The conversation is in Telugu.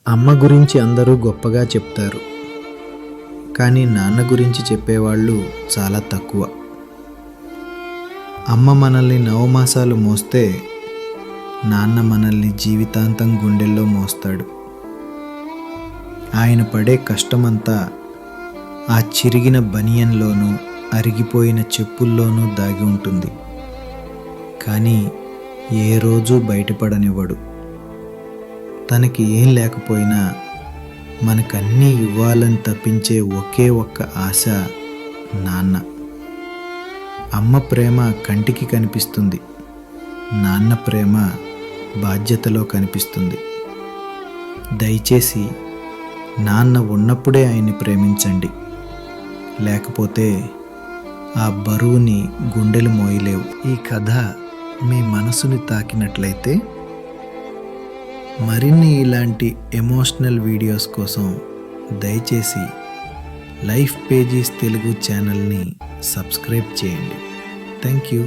అమ్మ గురించి అందరూ గొప్పగా చెప్తారు, కానీ నాన్న గురించి చెప్పేవాళ్ళు చాలా తక్కువ. అమ్మ మనల్ని నవమాసాలు మోస్తే నాన్న మనల్ని జీవితాంతం గుండెల్లో మోస్తాడు. ఆయన పడే కష్టమంతా ఆ చిరిగిన బనియన్లోనూ అరిగిపోయిన చెప్పుల్లోనూ దాగి ఉంటుంది. కానీ ఏ రోజు బయటపడనివ్వడు. తనకి ఏం లేకపోయినా మనకన్నీ ఇవ్వాలని తప్పించే ఒకే ఒక్క ఆశ నాన్న. అమ్మ ప్రేమ కంటికి కనిపిస్తుంది, నాన్న ప్రేమ బాధ్యతలో కనిపిస్తుంది. దయచేసి నాన్న ఉన్నప్పుడే ఆయన్ని ప్రేమించండి, లేకపోతే ఆ బరువుని గుండెలు మోయలేవు. ఈ కథ మీ మనసుని తాకినట్లయితే మరిన్ని ఇలాంటి ఎమోషనల్ వీడియోస్ కోసం దయచేసి లైఫ్ పేజీస్ తెలుగు ఛానల్ని సబ్స్క్రైబ్ చేయండి. Thank you.